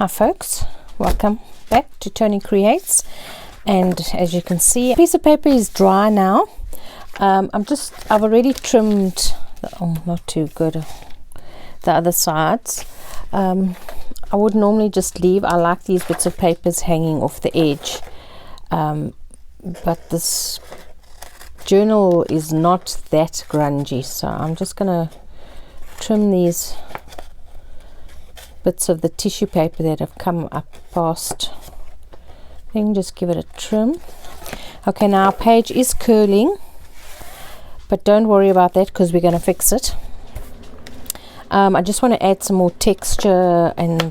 Hi folks, welcome back to Toni Creates, and as you can see, the piece of paper is dry now. I've already trimmed not too good, the other sides. I would normally just leave, I like these bits of papers hanging off the edge, but this journal is not that grungy, so I'm just gonna trim these bits of the tissue paper that have come up past. Then just give it a trim. Okay, now our page is curling, but don't worry about that because we're going to fix it. I just want to add some more texture and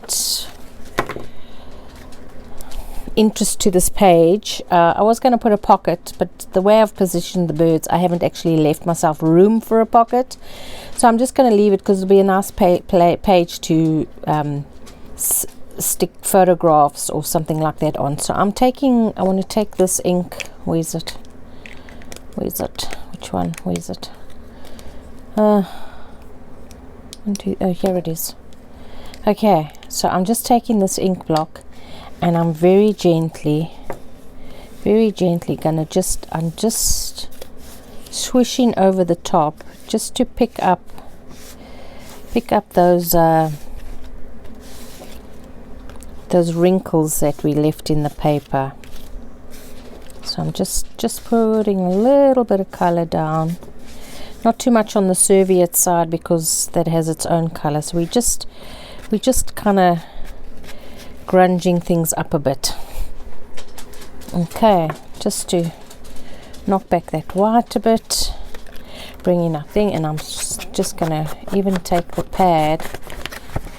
interest to this page. I was going to put a pocket, but the way I've positioned the birds, I haven't actually left myself room for a pocket, so I'm just going to leave it because it'll be a nice page to stick photographs or something like that on. So I want to take this ink. Where's it? Which one? Where's it? Oh, here it is. Okay, so I'm just taking this ink block and I'm very gently gonna I'm just swishing over the top just to pick up those wrinkles that we left in the paper. So I'm just putting a little bit of color down, not too much on the serviette side because that has its own color. So we just kind of grunging things up a bit. Okay, just to knock back that white a bit, bring in our thing, and I'm just gonna even take the pad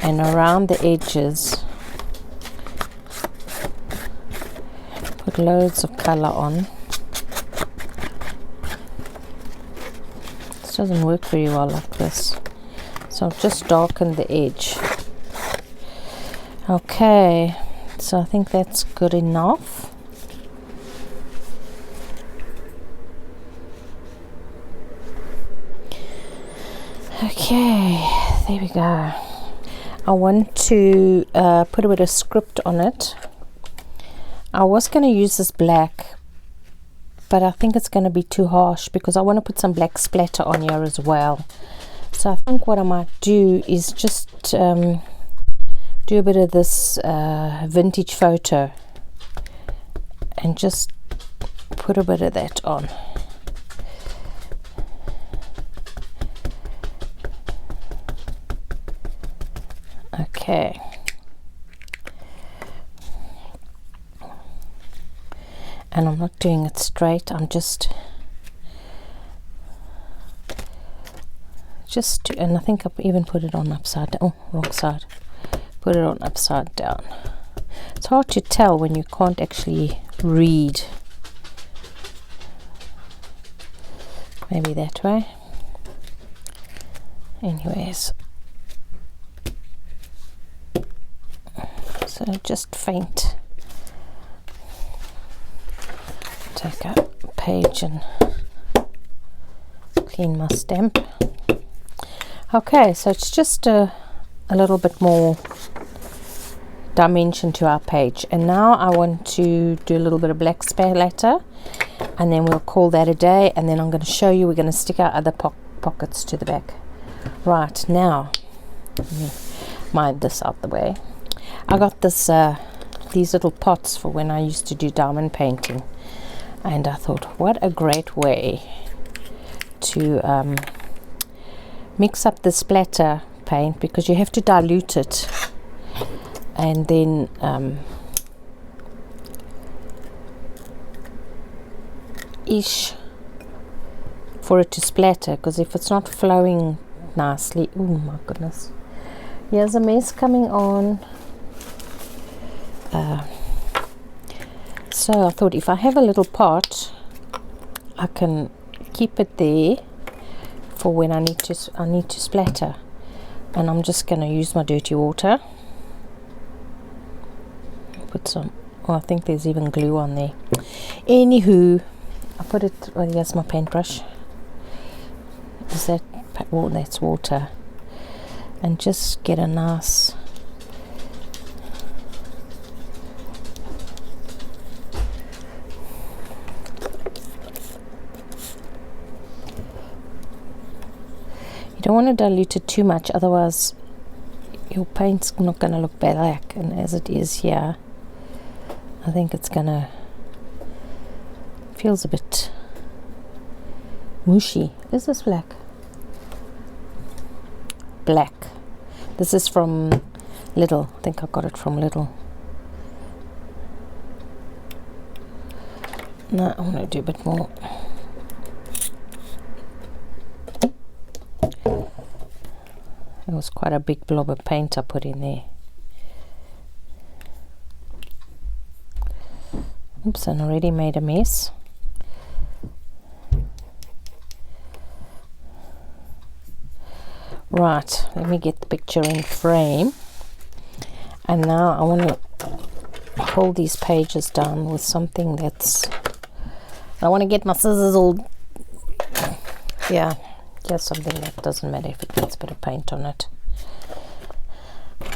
and around the edges put loads of color on. This doesn't work very well like this, so I've just darkened the edge. Okay, so I think that's good enough. Okay, there we go. I want to put a bit of script on it. I was going to use this black, but I think it's going to be too harsh because I want to put some black splatter on here as well. So I think what I might do is just do a bit of this vintage photo and just put a bit of that on. Okay. And I'm not doing it straight, I'm just and I think I've even put it on upside down. Oh, wrong side. Put it on upside down. It's hard to tell when you can't actually read. Maybe that way. Anyways, so just faint. Take a page and clean my stamp. Okay, so it's just a little bit more dimension to our page, and now I want to do a little bit of black splatter, and then we'll call that a day, and then I'm going to show you, we're going to stick our other pockets to the back. Right, now let me mind this out the way. I got these little pots for when I used to do diamond painting, and I thought what a great way to mix up the splatter paint, because you have to dilute it and then for it to splatter, because if it's not flowing nicely, oh my goodness, here's a mess coming on. So I thought if I have a little pot, I can keep it there for when I need to splatter. And I'm just going to use my dirty water. Put some, oh, I think there's even glue on there. Anywho, I put it, well, here's my paintbrush. Is that, well, that's water. And just get a nice don't want to dilute it too much, otherwise your paint's not going to look black, and as it is here, I think it's gonna, feels a bit mushy. Is this black? Black. This is from Lidl. I think I got it from Lidl. No, I want to do a bit more. It was quite a big blob of paint I put in there. Oops, and already made a mess. Right, let me get the picture in frame. And now I want to hold these pages down with something that's, I want to get my scissors all, yeah, just something that doesn't matter if it gets a bit of paint on it.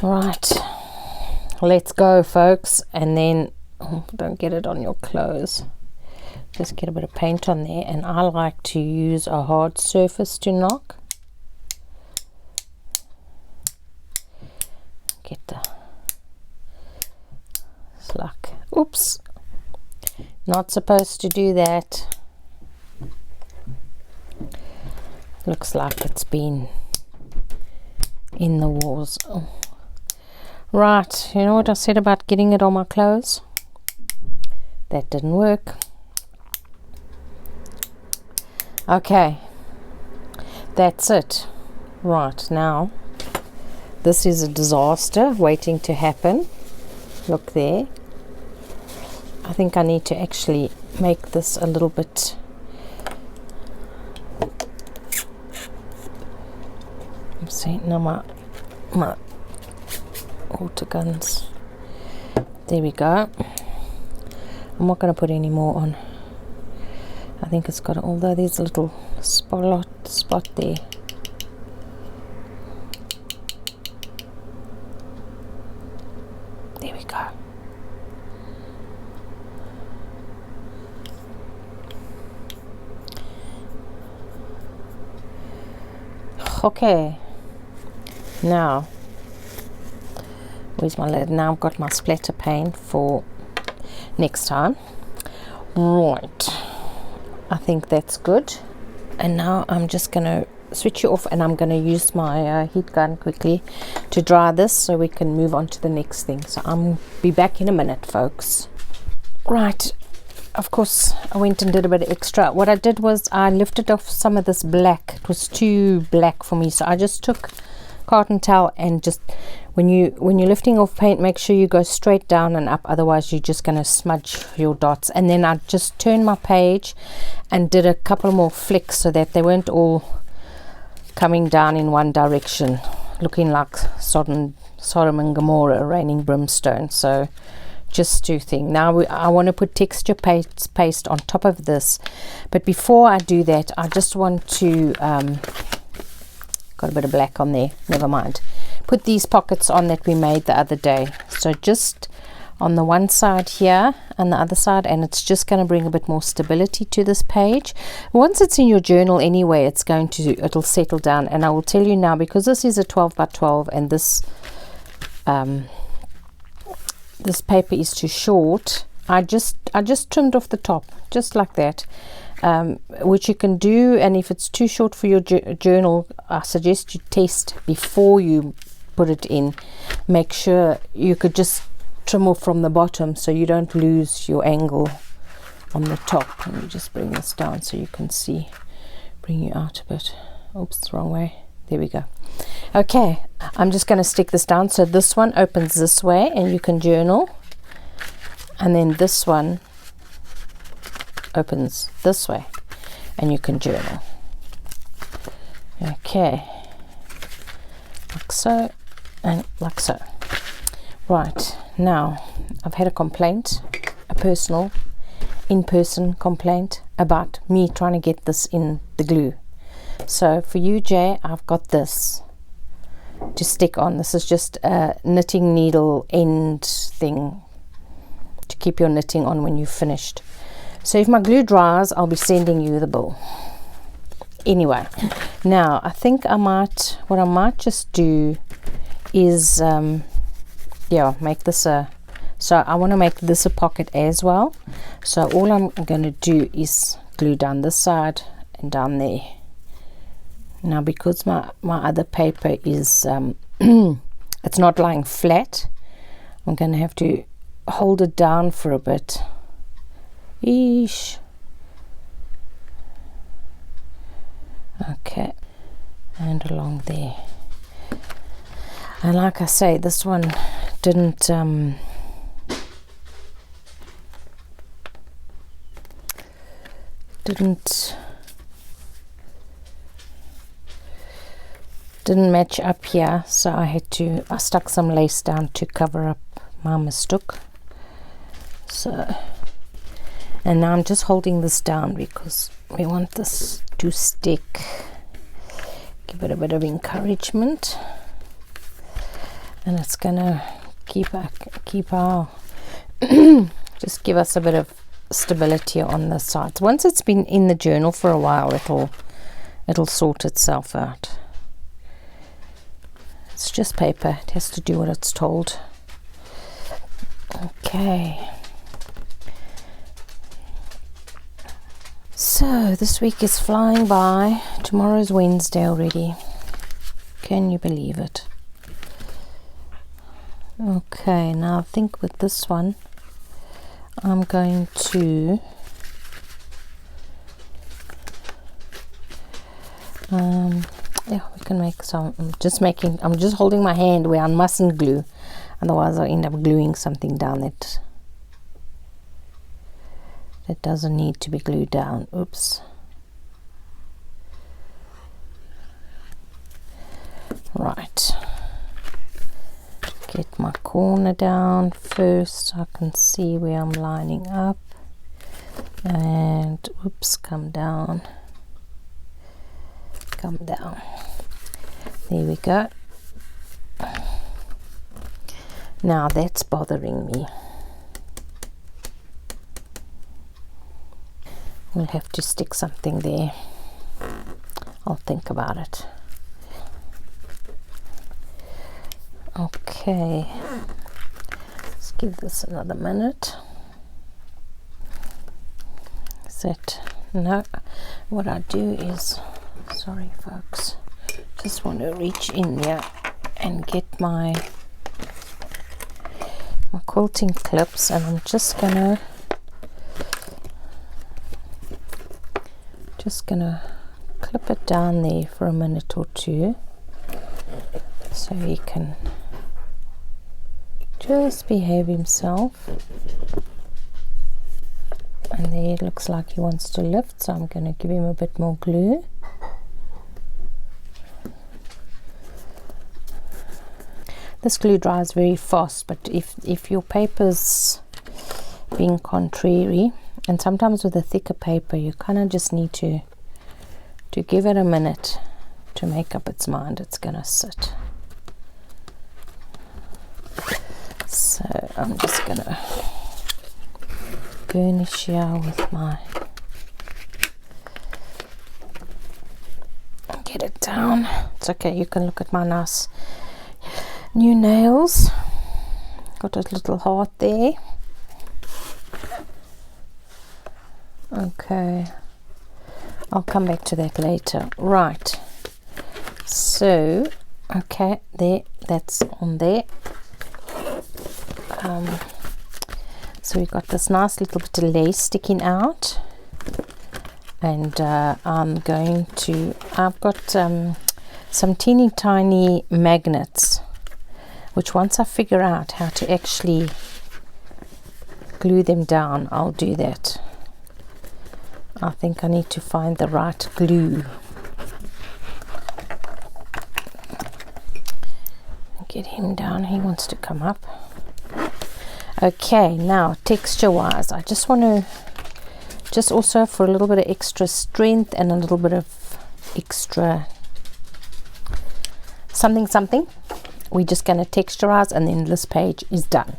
Right, let's go, folks. And then, oh, don't get it on your clothes, just get a bit of paint on there. And I like to use a hard surface to knock. Get the slack. Oops, not supposed to do that. Looks like it's been in the walls. Oh. Right, you know what I said about getting it on my clothes? That didn't work. Okay, that's it. Right, now this is a disaster waiting to happen. Look there. I think I need to actually make this a little bit, see, now my water guns. There we go. I'm not going to put any more on. I think it's got, although there's a little spot there. There we go. Okay, now where's my lid? Now I've got my splatter paint for next time. Right, I think that's good. And now I'm just going to switch you off, and I'm going to use my heat gun quickly to dry this so we can move on to the next thing. So I'll be back in a minute, folks. Right, of course I went and did a bit of extra. What I did was I lifted off some of this black. It was too black for me, so I just took cotton towel and just, when you're lifting off paint, make sure you go straight down and up, otherwise you're just going to smudge your dots. And then I just turned my page and did a couple more flicks so that they weren't all coming down in one direction, looking like Sodom and Gomorrah, raining brimstone. So just two things. Now I want to put texture paste on top of this, but before I do that, I just want to got a bit of black on there, never mind, put these pockets on that we made the other day. So just on the one side here and the other side, and it's just going to bring a bit more stability to this page. Once it's in your journal anyway, it'll settle down. And I will tell you now, because this is a 12 by 12 and this this paper is too short, I just trimmed off the top just like that, which you can do. And if it's too short for your journal, I suggest you test before you put it in. Make sure you could just trim off from the bottom so you don't lose your angle on the top. Let me just bring this down so you can see, bring you out a bit. Oops, wrong way. There we go. Okay, I'm just going to stick this down. So this one opens this way and you can journal, and then this one opens this way and you can journal. Okay, like so and like so. Right, now I've had a complaint, a personal in-person complaint about me trying to get this in the glue. So for you, Jay, I've got this to stick on. This is just a knitting needle end thing to keep your knitting on when you've finished. So if my glue dries, I'll be sending you the bill. Anyway, now I think what I might just do is make this so I want to make this a pocket as well. So all I'm going to do is glue down this side and down there. Now because my other paper is it's not lying flat, I'm going to have to hold it down for a bit. Eesh. Okay, and along there. And like I say, this one didn't match up here, so I stuck some lace down to cover up my mistook. So, and now I'm just holding this down because we want this to stick. Give it a bit of encouragement, and it's gonna keep our just give us a bit of stability on the sides. Once it's been in the journal for a while, it'll sort itself out. It's just paper, it has to do what it's told. Okay, so this week is flying by. Tomorrow's Wednesday already. Can you believe it? Okay, now I think with this one I'm going to we can make some. I'm just holding my hand where I mustn't glue, otherwise I'll end up gluing something down that doesn't need to be glued down. Oops. Right, get my corner down first so I can see where I'm lining up, and oops, come down. There we go. Now that's bothering me. We'll have to stick something there. I'll think about it. Okay, let's give this another minute. No, what I do is, sorry folks, just want to reach in there and get my quilting clips, and I'm just gonna clip it down there for a minute or two so he can just behave himself. And there it looks like he wants to lift, so I'm going to give him a bit more glue. This glue dries very fast, but if your paper's being contrary, and sometimes with a thicker paper you kind of just need to give it a minute to make up its mind, it's going to sit. So I'm just going to burnish here with my, get it down. It's okay, you can look at my nice new nails. Got a little heart there. Okay, I'll come back to that later. Right, so okay, there, that's on there. So we got this nice little bit of lace sticking out, and I've got some teeny tiny magnets, which once I figure out how to actually glue them down, I'll do that. I think I need to find the right glue. Get him down, he wants to come up. Okay, now texture wise, I just want to, just also for a little bit of extra strength and a little bit of extra something, we're just going to texturize, and then this page is done.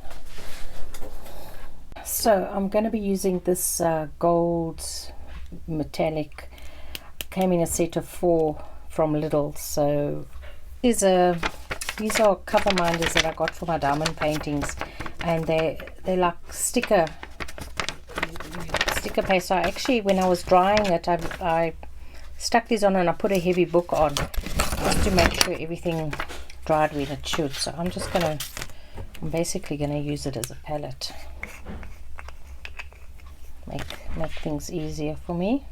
So I'm going to be using this gold metallic came in a set of 4 from Lidl. So these are cover minders that I got for my diamond paintings, and they're like sticker paste. So actually, when I was drying it, I stuck these on and I put a heavy book on just to make sure everything dried when it should. So I'm basically gonna use it as a palette, make things easier for me.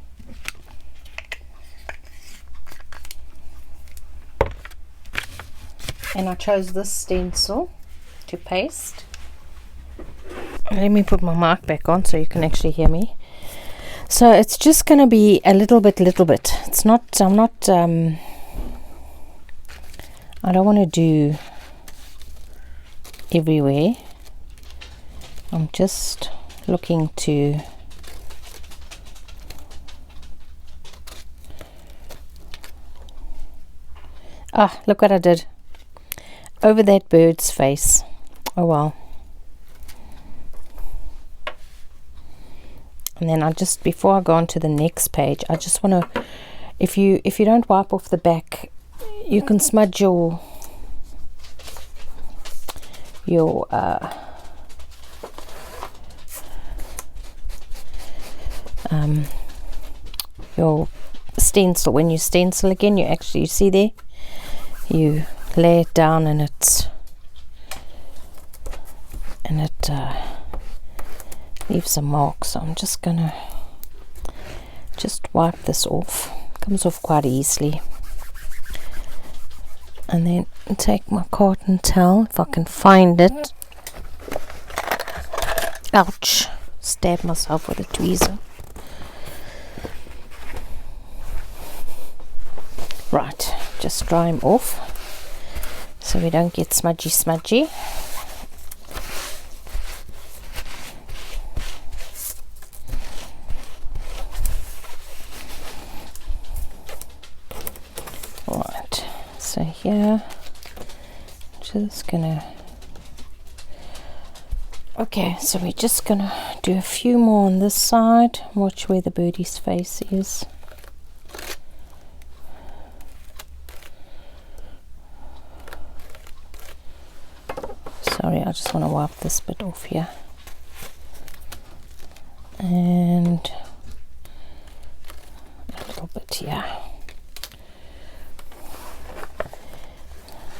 And I chose this stencil to paste. Let me put my mic back on so you can actually hear me. So it's just going to be a little bit. It's not, I don't want to do everywhere. I'm just looking to look what I did over that bird's face. Oh well. And then before I go on to the next page, I just want to, if you don't wipe off the back, you can smudge your stencil. When you stencil again, you see there, you lay it down and it leaves a mark. So I'm just gonna wipe this off. Comes off quite easily. And then take my cotton towel, if I can find it. Ouch, stab myself with a tweezer. Right, just dry them off so we don't get smudgy. Right, so here, just gonna, okay, so we're just gonna do a few more on this side. Watch where the birdie's face is. Sorry, I just want to wipe this bit off here. And a little bit here.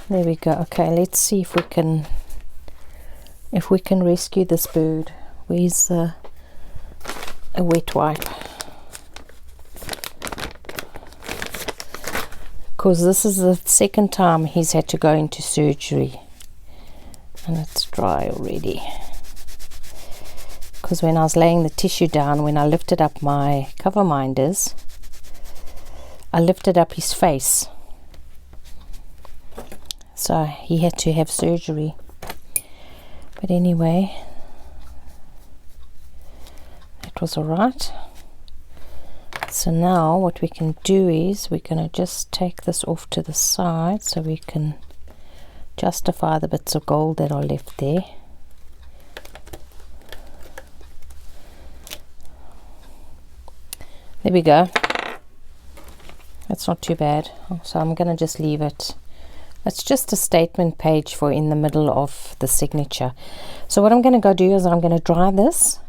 There we go. Okay, let's see if we can rescue this bird. Where's a wet wipe? Because this is the second time he's had to go into surgery. And it's dry already. Because when I was laying the tissue down, when I lifted up my cover minders, I lifted up his face. So he had to have surgery. But anyway, it was alright. So now what we can do is we're going to just take this off to the side so we can justify the bits of gold that are left there. There we go. That's not too bad. So I'm going to just leave it. It's just a statement page for in the middle of the signature. So what I'm going to go do is I'm going to dry this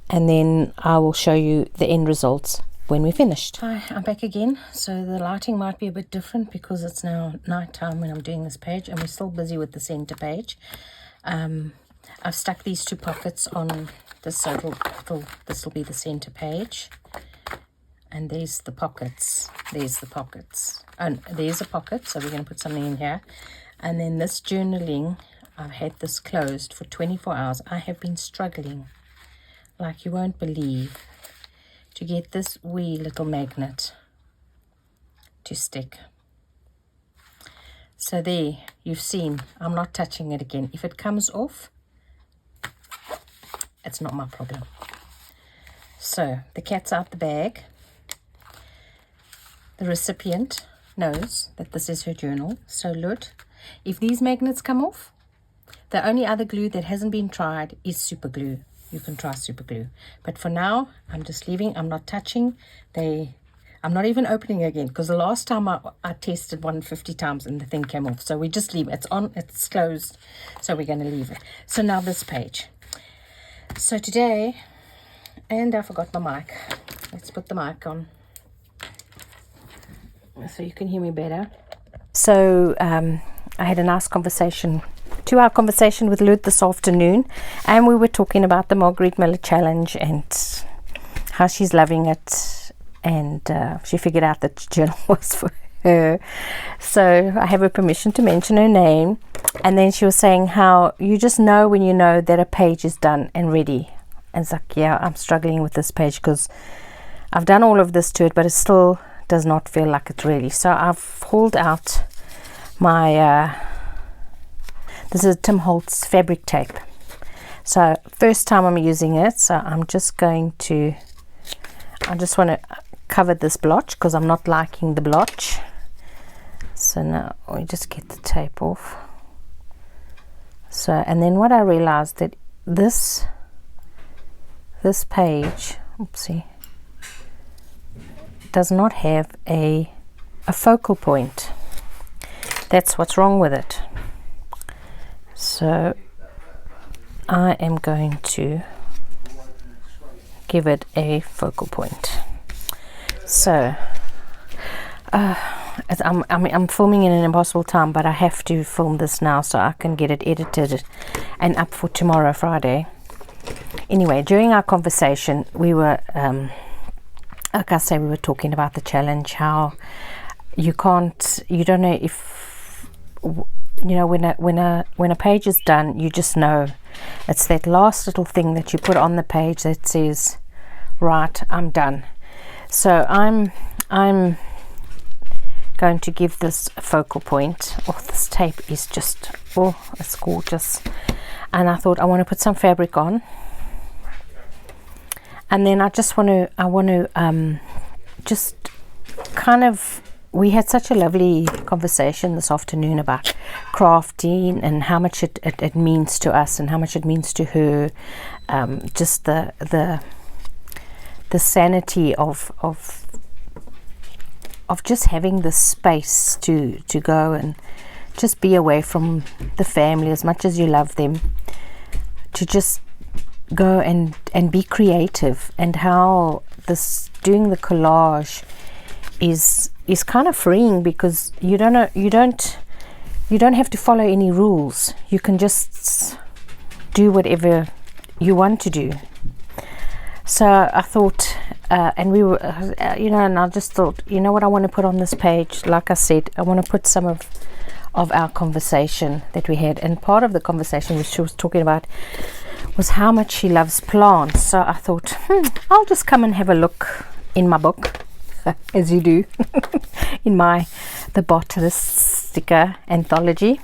and then I will show you the end results when we're finished. Hi, I'm back again. So the lighting might be a bit different because it's now night time when I'm doing this page and we're still busy with the center page. I've stuck these 2 pockets on this, so this will be the center page. And there's the pockets. There's the pockets. And there's a pocket, so we're going to put something in here. And then this journaling, I've had this closed for 24 hours. I have been struggling, like you won't believe, to get this wee little magnet to stick. So there, you've seen, I'm not touching it again. If it comes off, it's not my problem. So the cat's out the bag. The recipient knows that this is her journal. So look, if these magnets come off, the only other glue that hasn't been tried is super glue. You can try super glue. But for now, I'm just leaving. I'm not touching. I'm not even opening it again, because the last time I tested 150 times and the thing came off. So we just leave it. It's on, it's closed, so we're going to leave it. So now this page. So today, and I forgot my mic. Let's put the mic on so you can hear me better. So I had a nice conversation, 2-hour conversation with Lud this afternoon, and we were talking about the Marguerite Miller Challenge and how she's loving it, and she figured out that the journal was for her. So I have her permission to mention her name. And then she was saying how you just know when you know that a page is done and ready. And it's like, yeah, I'm struggling with this page because I've done all of this to it, but it still does not feel like it's ready. So I've hauled out my this is Tim Holtz fabric tape. So first time I'm using it, so I'm just going to, I just want to cover this blotch because I'm not liking the blotch. So now we just get the tape off. So, and then what I realized that this page, oopsie, does not have a focal point. That's what's wrong with it. So I am going to give it a focal point. So I'm filming in an impossible time, but I have to film this now so I can get it edited and up for tomorrow, Friday. Anyway, during our conversation, we were like I say, we were talking about the challenge, how you don't know if, you know, when a page is done, you just know it's that last little thing that you put on the page that says, right, I'm done. So I'm going to give this a focal point. Oh, this tape is just, oh, it's gorgeous. And I thought I want to put some fabric on, and then I want to just kind of, we had such a lovely conversation this afternoon about crafting and how much it means to us and how much it means to her. Just the sanity of just having the space to go and just be away from the family as much as you love them, to just go and be creative, and how this doing the collage is kind of freeing, because you don't have to follow any rules. You can just do whatever you want to do. So I thought, and we were, and I just thought, you know what I want to put on this page? Like I said, I want to put some of our conversation that we had. And part of the conversation which she was talking about was how much she loves plants. So I thought, I'll just come and have a look in my book, as you do, in the botanist sticker anthology.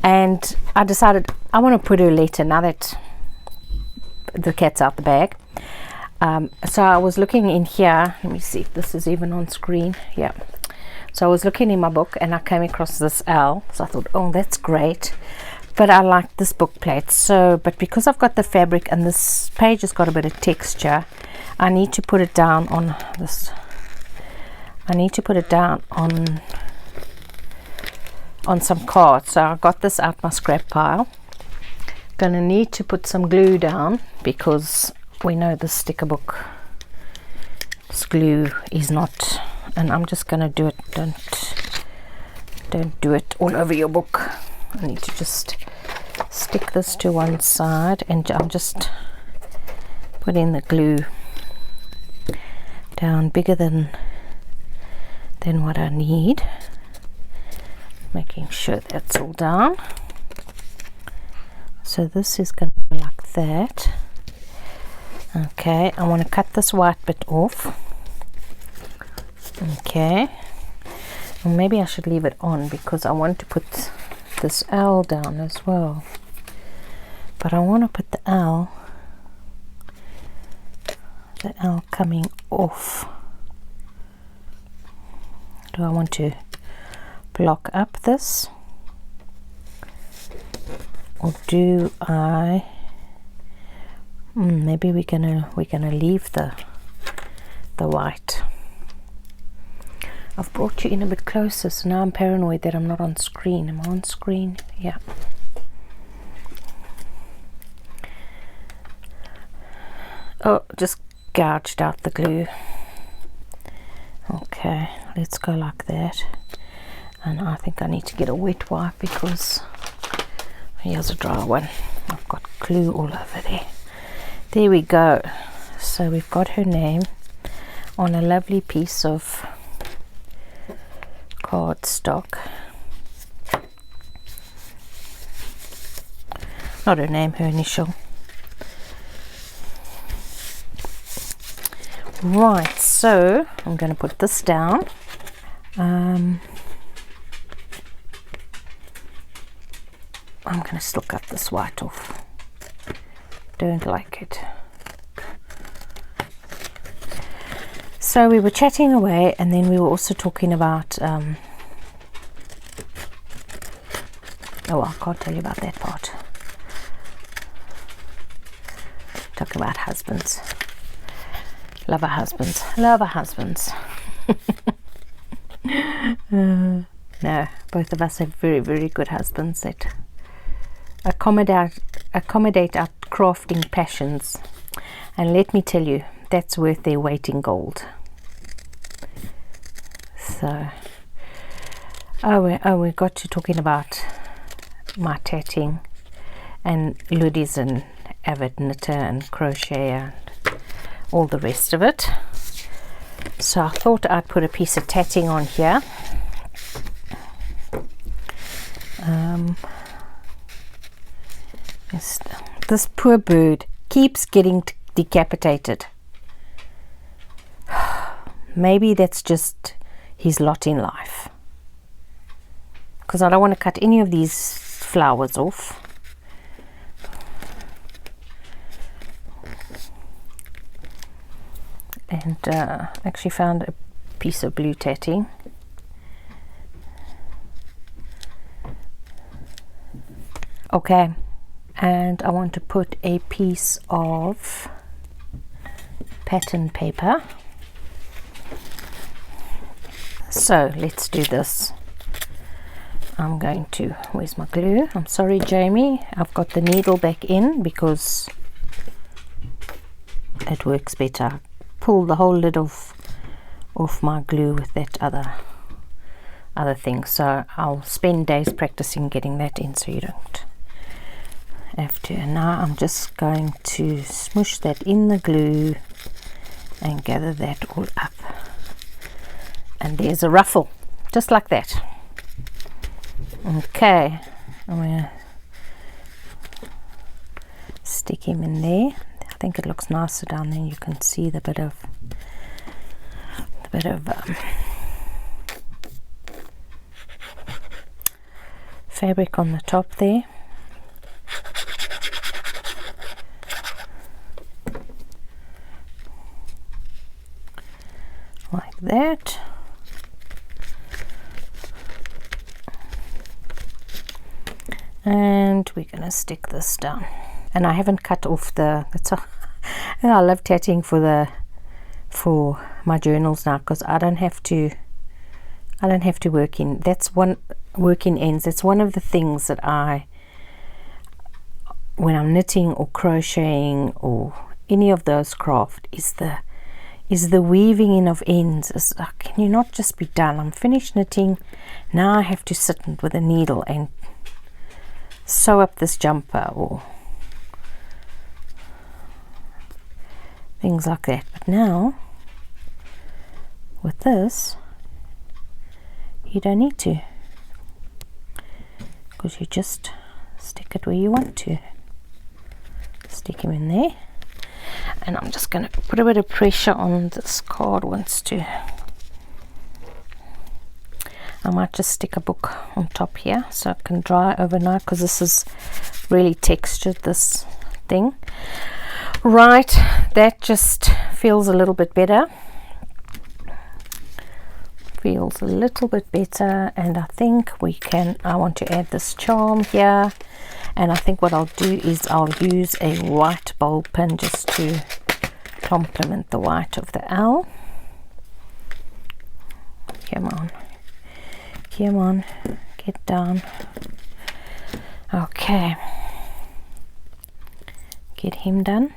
And I decided I want to put her letter now that the cat's out the bag. So I was looking in here, let me see if this is even on screen. Yeah, so I was looking in my book and I came across this L, so I thought, oh, that's great, but I like this book plate. So, but because I've got the fabric and this page has got a bit of texture, I need to put it down on this, I need to put it down on some cards. So I got this out my scrap pile. Gonna need to put some glue down, because we know the sticker book, this glue is not, and I'm just gonna do it, don't do it all over your book. I need to just stick this to one side, and I'm just putting the glue down bigger than what I need, making sure that's all down. So this is going to go like that. Okay, I want to cut this white bit off. Okay, and maybe I should leave it on because I want to put this L down as well. But I want to put the L coming off. Do I want to block up this, or do I? Maybe we're gonna leave the white. I've brought you in a bit closer, so now I'm paranoid that I'm not on screen. Am I on screen? Yeah. Oh, just gouged out the glue. Okay, let's go like that. And I think I need to get a wet wipe because here's a dry one. I've got glue all over there. There we go. So we've got her name on a lovely piece of cardstock. Not her name, her initial. Right, so I'm going to put this down. I'm going to still cut this white off. Don't like it. So we were chatting away, and then we were also talking about oh, I can't tell you about that part. Talk about husbands. Lover husbands. Lover husbands. No, both of us have very, very good husbands that accommodate our crafting passions. And let me tell you, that's worth their weight in gold. So, we got to talking about my tatting, and Ludie's an avid knitter and crocheter and all the rest of it. So I thought I'd put a piece of tatting on here. This poor bird keeps getting decapitated. Maybe that's just his lot in life, because I don't want to cut any of these flowers off. And actually found a piece of blue tatting. Okay, and I want to put a piece of pattern paper. So let's do this. I'm going to, where's my glue? I'm sorry, Jamie, I've got the needle back in because it works better. Pull the whole lid off my glue with that other thing, so I'll spend days practicing getting that in so you don't have to. And now I'm just going to smush that in the glue and gather that all up, and there's a ruffle just like that. Okay, I'm gonna stick him in there. I think it looks nicer down there. You can see the bit of fabric on the top there. Like that. And we're going to stick this down. And I haven't cut off the, I love tatting for my journals now, because I don't have to work in, work in ends. That's one of the things that when I'm knitting or crocheting or any of those craft, is the weaving in of ends. Can you not just be done? I'm finished knitting, now I have to sit with a needle and sew up this jumper or things like that. But now with this you don't need to, because you just stick it where you want to. Stick him in there, and I'm just going to put a bit of pressure on this card. I might just stick a book on top here so it can dry overnight, because this is really textured, this thing. Right, that just feels a little bit better. Feels a little bit better, and I think I want to add this charm here, and I think what I'll do is I'll use a white bowl pin just to complement the white of the owl. Come on. Come on. Get down. Okay. Get him done.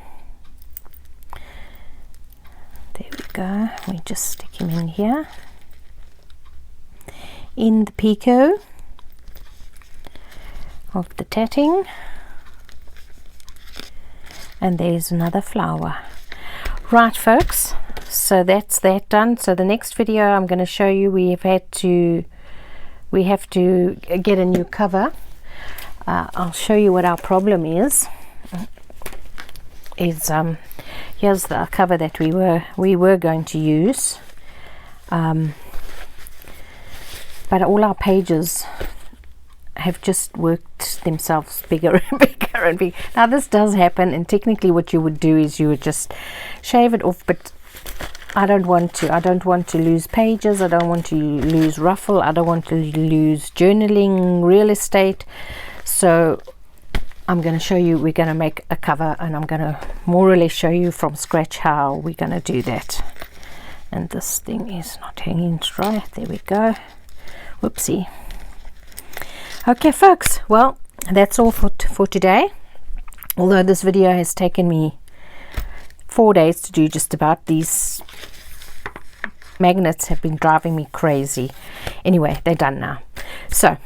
There we go. We just stick him in here. In the picot of the tatting. And there's another flower. Right, folks, so that's that done. So the next video I'm going to show you, we have to get a new cover. I'll show you what our problem is here's the cover that we were going to use, but all our pages have just worked themselves bigger and bigger and bigger. Now this does happen, and technically what you would do is you would just shave it off, but I don't want to lose pages, I don't want to lose ruffle, I don't want to lose journaling real estate. So I'm going to show you, we're going to make a cover, and I'm going to more or less show you from scratch how we're going to do that. And this thing is not hanging straight. There we go. Whoopsie. Okay, folks, well, that's all for today. Although this video has taken me 4 days to do just about. These magnets have been driving me crazy. Anyway, they're done now. So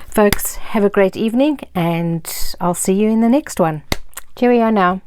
folks, have a great evening, and I'll see you in the next one. Cheerio now.